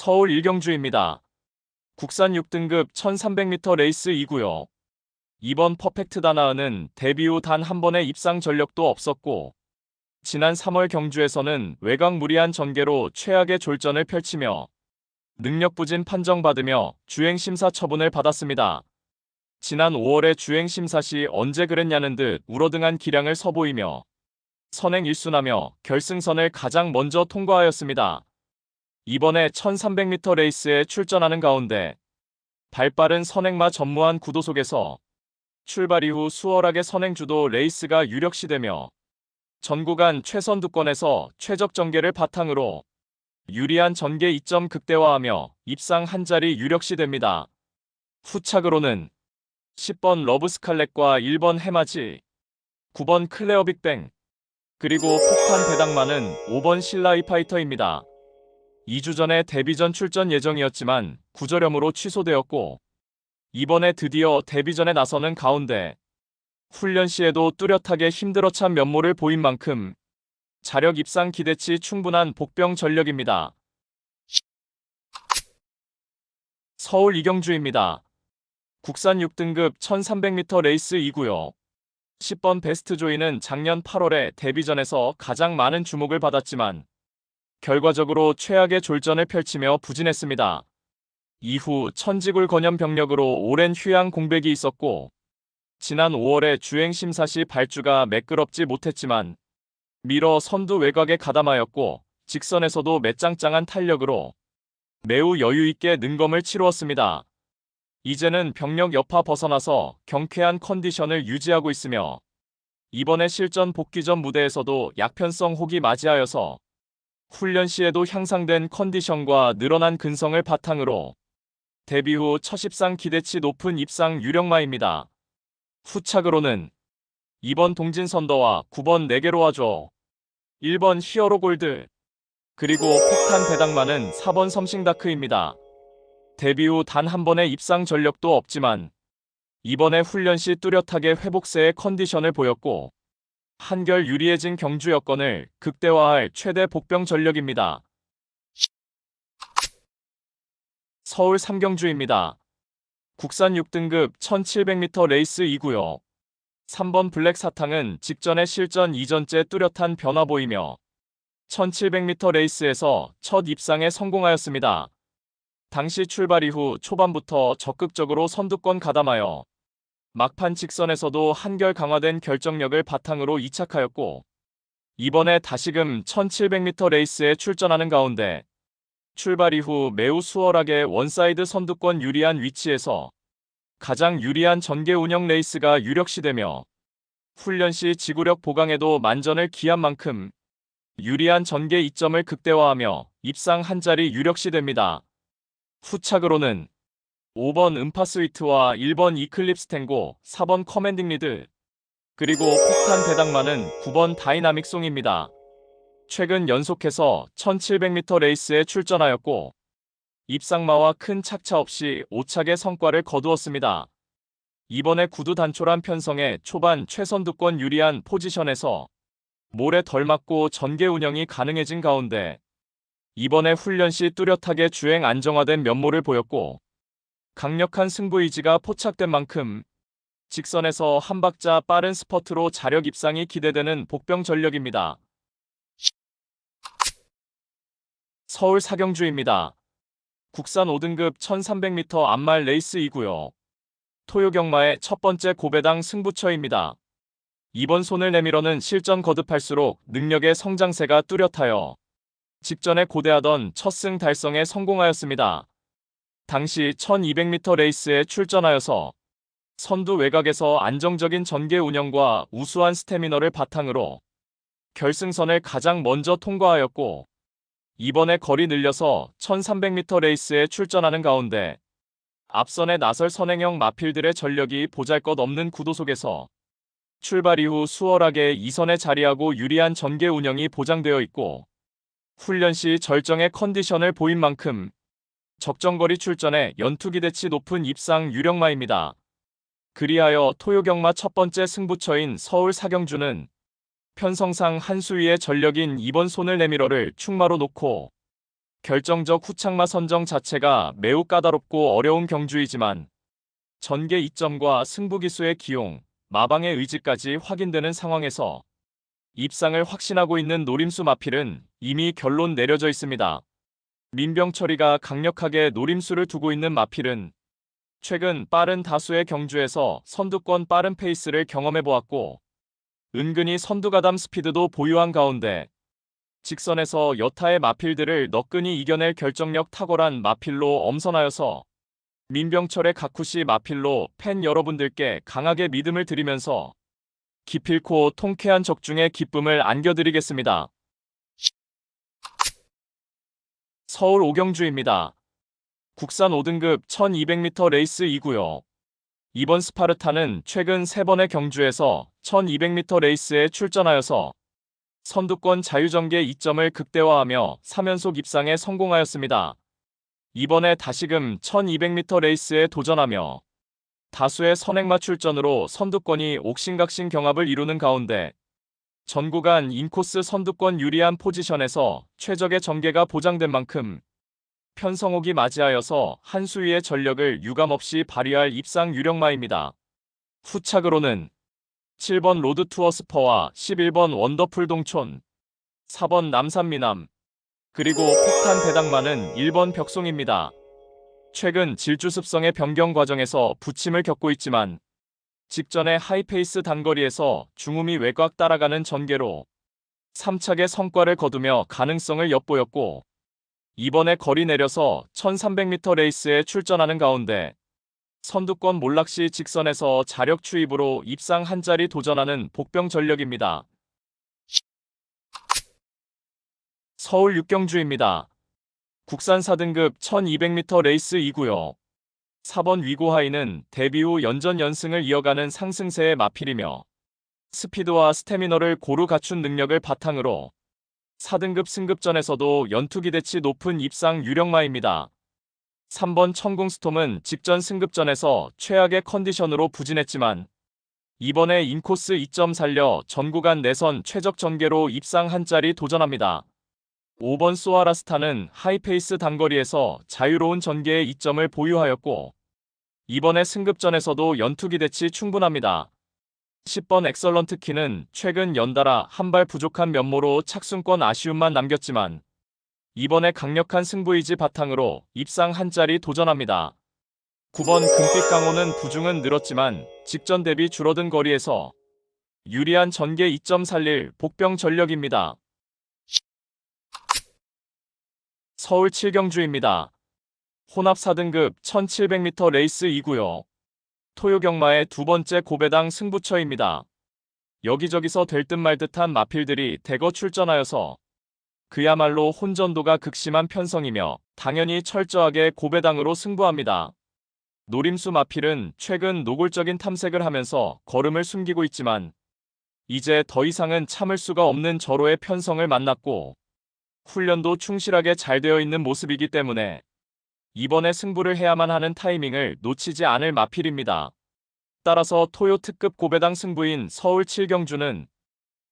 서울 일경주입니다. 국산 6등급 1300m 레이스 2구요. 이번 퍼펙트 다나은은 데뷔 후 단 한 번의 입상 전력도 없었고 지난 3월 경주에서는 외곽 무리한 전개로 최악의 졸전을 펼치며 능력 부진 판정받으며 주행심사 처분을 받았습니다. 지난 5월에 주행심사 시 언제 그랬냐는 듯 울어등한 기량을 서보이며 선행 1순하며 결승선을 가장 먼저 통과하였습니다. 이번에 1300m 레이스에 출전하는 가운데 발빠른 선행마 전무한 구도 속에서 출발 이후 수월하게 선행주도 레이스가 유력시되며 전 구간 최선두권에서 최적 전개를 바탕으로 유리한 전개 이점 극대화하며 입상 한 자리 유력시됩니다. 후착으로는 10번 러브 스칼렛과 1번 해마지, 9번 클레어 빅뱅, 그리고 폭탄 배당마는 5번 신라이 파이터입니다. 2주 전에 데뷔전 출전 예정이었지만 구절염으로 취소되었고 이번에 드디어 데뷔전에 나서는 가운데 훈련 시에도 뚜렷하게 힘들어 찬 면모를 보인 만큼 자력 입상 기대치 충분한 복병 전력입니다. 서울 이경주입니다. 국산 6등급 1300m 레이스 2구요. 10번 베스트 조이는 작년 8월에 데뷔전에서 가장 많은 주목을 받았지만 결과적으로 최악의 졸전을 펼치며 부진했습니다. 이후 천지굴 건염 병력으로 오랜 휴양 공백이 있었고 지난 5월에 주행심사 시 발주가 매끄럽지 못했지만 밀어 선두 외곽에 가담하였고 직선에서도 매짱짱한 탄력으로 매우 여유있게 능검을 치루었습니다. 이제는 병력 여파 벗어나서 경쾌한 컨디션을 유지하고 있으며 이번에 실전 복귀 전 무대에서도 약편성 혹이 맞이하여서 훈련 시에도 향상된 컨디션과 늘어난 근성을 바탕으로 데뷔 후 첫 입상 기대치 높은 입상 유력마입니다. 후착으로는 2번 동진 선더와 9번 네개로 와줘, 1번 히어로 골드, 그리고 폭탄 배당마는 4번 섬싱다크입니다. 데뷔 후 단 한 번의 입상 전력도 없지만 이번에 훈련 시 뚜렷하게 회복세의 컨디션을 보였고 한결 유리해진 경주 여건을 극대화할 최대 복병 전력입니다. 서울 삼경주입니다. 국산 6등급 1700m 레이스 2구요. 3번 블랙 사탕은 직전의 실전 이전째 뚜렷한 변화 보이며 1700m 레이스에서 첫 입상에 성공하였습니다. 당시 출발 이후 초반부터 적극적으로 선두권 가담하여 막판 직선에서도 한결 강화된 결정력을 바탕으로 이착하였고 이번에 다시금 1700m 레이스에 출전하는 가운데 출발 이후 매우 수월하게 원사이드 선두권 유리한 위치에서 가장 유리한 전개 운영 레이스가 유력시되며 훈련 시 지구력 보강에도 만전을 기한 만큼 유리한 전개 이점을 극대화하며 입상 한 자리 유력시됩니다. 후착으로는 5번 음파 스위트와 1번 이클립스 탱고, 4번 커맨딩 리드, 그리고 폭탄 배당마는 9번 다이나믹 송입니다. 최근 연속해서 1700m 레이스에 출전하였고 입상마와 큰 착차 없이 5착의 성과를 거두었습니다. 이번에 구두 단촐한 편성에 초반 최선두권 유리한 포지션에서 몰에 덜 맞고 전개 운영이 가능해진 가운데 이번에 훈련 시 뚜렷하게 주행 안정화된 면모를 보였고 강력한 승부 의지가 포착된 만큼 직선에서 한 박자 빠른 스퍼트로 자력 입상이 기대되는 복병 전력입니다. 서울 사경주입니다. 국산 5등급 1300m 암말 레이스 2구요. 토요경마의 첫 번째 고배당 승부처입니다. 이번 손을 내밀어는 실전 거듭할수록 능력의 성장세가 뚜렷하여 직전에 고대하던 첫 승 달성에 성공하였습니다. 당시 1200m 레이스에 출전하여서 선두 외곽에서 안정적인 전개 운영과 우수한 스태미너를 바탕으로 결승선을 가장 먼저 통과하였고 이번에 거리 늘려서 1300m 레이스에 출전하는 가운데 앞선에 나설 선행형 마필들의 전력이 보잘것없는 구도 속에서 출발 이후 수월하게 2선에 자리하고 유리한 전개 운영이 보장되어 있고 훈련 시 절정의 컨디션을 보인 만큼 적정거리 출전에 연투 기대치 높은 입상 유력마입니다. 그리하여 토요경마 첫 번째 승부처인 서울 사경주는 편성상 한 수위의 전력인 이번 손을 내밀어를 충마로 놓고 결정적 후착마 선정 자체가 매우 까다롭고 어려운 경주이지만 전개 이점과 승부기수의 기용, 마방의 의지까지 확인되는 상황에서 입상을 확신하고 있는 노림수 마필은 이미 결론 내려져 있습니다. 민병철이가 강력하게 노림수를 두고 있는 마필은 최근 빠른 다수의 경주에서 선두권 빠른 페이스를 경험해보았고 은근히 선두가담 스피드도 보유한 가운데 직선에서 여타의 마필들을 너끈히 이겨낼 결정력 탁월한 마필로 엄선하여서 민병철의 가쿠시 마필로 팬 여러분들께 강하게 믿음을 드리면서 기필코 통쾌한 적중의 기쁨을 안겨드리겠습니다. 서울 오경주입니다. 국산 5등급 1200m 레이스 2구요. 이번 스파르타는 최근 3번의 경주에서 1200m 레이스에 출전하여서 선두권 자유전개 이점을 극대화하며 3연속 입상에 성공하였습니다. 이번에 다시금 1200m 레이스에 도전하며 다수의 선행마 출전으로 선두권이 옥신각신 경합을 이루는 가운데 전 구간 인코스 선두권 유리한 포지션에서 최적의 전개가 보장된 만큼 편성옥이 맞이하여서 한 수위의 전력을 유감없이 발휘할 입상 유력마입니다. 후착으로는 7번 로드투어 스퍼와 11번 원더풀 동촌, 4번 남산미남, 그리고 폭탄 대당마는 1번 벽송입니다. 최근 질주습성의 변경 과정에서 부침을 겪고 있지만 직전에 하이페이스 단거리에서 중음이 외곽 따라가는 전개로 3착의 성과를 거두며 가능성을 엿보였고 이번에 거리 내려서 1300m 레이스에 출전하는 가운데 선두권 몰락시 직선에서 자력 추입으로 입상 한 자리 도전하는 복병 전력입니다. 서울 육경주입니다. 국산 4등급 1200m 레이스 2구요. 4번 위고하이는 데뷔 후 연전 연승을 이어가는 상승세의 마필이며 스피드와 스태미너를 고루 갖춘 능력을 바탕으로 4등급 승급전에서도 연투기대치 높은 입상 유력마입니다. 3번 천궁스톰은 직전 승급전에서 최악의 컨디션으로 부진했지만 이번에 인코스 2점 살려 전구간 내선 최적 전개로 입상 한 자리 도전합니다. 5번 소아라스타는 하이페이스 단거리에서 자유로운 전개의 이점을 보유하였고 이번에 승급전에서도 연투기대치 충분합니다. 10번 엑설런트 키는 최근 연달아 한 발 부족한 면모로 착순권 아쉬움만 남겼지만 이번에 강력한 승부의지 바탕으로 입상 한 자리 도전합니다. 9번 금빛 강호는 부중은 늘었지만 직전 대비 줄어든 거리에서 유리한 전개 이점 살릴 복병 전력입니다. 서울 7경주입니다. 혼합 4등급 1700m 레이스 2구요. 토요경마의 두 번째 고배당 승부처입니다. 여기저기서 될 듯 말 듯한 마필들이 대거 출전하여서 그야말로 혼전도가 극심한 편성이며 당연히 철저하게 고배당으로 승부합니다. 노림수 마필은 최근 노골적인 탐색을 하면서 걸음을 숨기고 있지만 이제 더 이상은 참을 수가 없는 절호의 편성을 만났고 훈련도 충실하게 잘 되어 있는 모습이기 때문에 이번에 승부를 해야만 하는 타이밍을 놓치지 않을 마필입니다. 따라서 토요 특급 고배당 승부인 서울 7경주는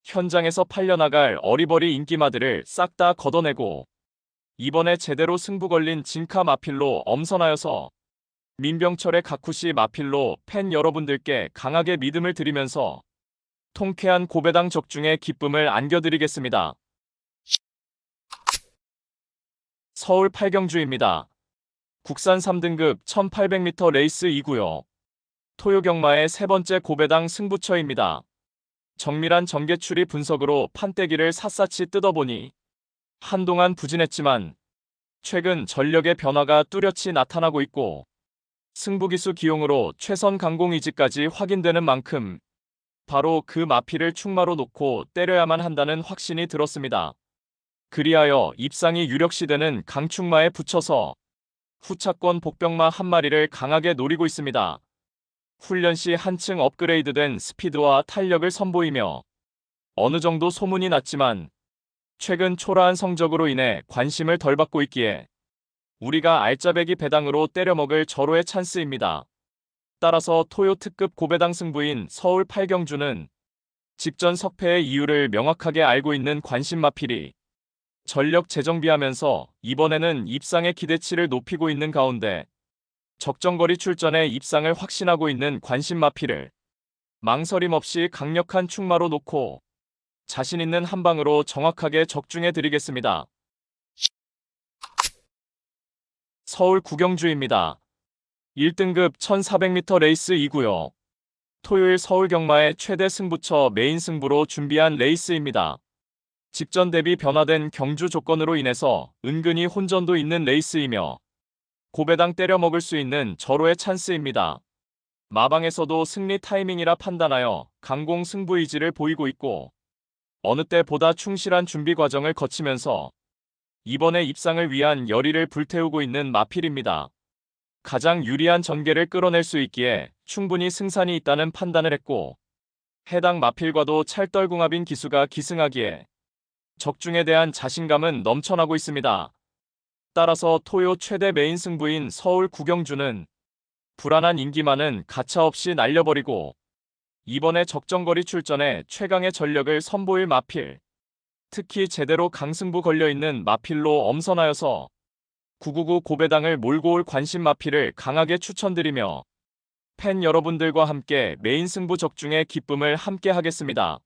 현장에서 팔려나갈 어리버리 인기마들을 싹 다 걷어내고 이번에 제대로 승부 걸린 진카 마필로 엄선하여서 민병철의 가쿠시 마필로 팬 여러분들께 강하게 믿음을 드리면서 통쾌한 고배당 적중의 기쁨을 안겨드리겠습니다. 서울 8경주입니다. 국산 3등급 1800m 레이스 2구요. 토요경마의 세 번째 고배당 승부처입니다. 정밀한 전개추리 분석으로 판때기를 샅샅이 뜯어보니 한동안 부진했지만 최근 전력의 변화가 뚜렷이 나타나고 있고 승부기수 기용으로 최선 강공의지까지 확인되는 만큼 바로 그 마필을 충마로 놓고 때려야만 한다는 확신이 들었습니다. 그리하여 입상이 유력시되는 강충마에 붙여서 후차권 복병마 한 마리를 강하게 노리고 있습니다. 훈련 시 한층 업그레이드된 스피드와 탄력을 선보이며 어느 정도 소문이 났지만 최근 초라한 성적으로 인해 관심을 덜 받고 있기에 우리가 알짜배기 배당으로 때려먹을 절호의 찬스입니다. 따라서 토요 특급 고배당 승부인 서울 8경주는 직전 석패의 이유를 명확하게 알고 있는 관심 마필이 전력 재정비하면서 이번에는 입상의 기대치를 높이고 있는 가운데 적정거리 출전에 입상을 확신하고 있는 관심 마필을 망설임 없이 강력한 충마로 놓고 자신 있는 한 방으로 정확하게 적중해 드리겠습니다. 서울 구경주입니다. 1등급 1400m 레이스 2구요. 토요일 서울 경마의 최대 승부처 메인 승부로 준비한 레이스입니다. 직전 대비 변화된 경주 조건으로 인해서 은근히 혼전도 있는 레이스이며 고배당 때려 먹을 수 있는 절호의 찬스입니다. 마방에서도 승리 타이밍이라 판단하여 강공 승부 의지를 보이고 있고 어느 때보다 충실한 준비 과정을 거치면서 이번에 입상을 위한 열의를 불태우고 있는 마필입니다. 가장 유리한 전개를 끌어낼 수 있기에 충분히 승산이 있다는 판단을 했고 해당 마필과도 찰떨궁합인 기수가 기승하기에 적중에 대한 자신감은 넘쳐나고 있습니다. 따라서 토요 최대 메인 승부인 서울 구경주는 불안한 인기만은 가차없이 날려버리고 이번에 적정거리 출전에 최강의 전력을 선보일 마필, 특히 제대로 강승부 걸려있는 마필로 엄선하여서 999 고배당을 몰고 올 관심 마필을 강하게 추천드리며 팬 여러분들과 함께 메인 승부 적중의 기쁨을 함께 하겠습니다.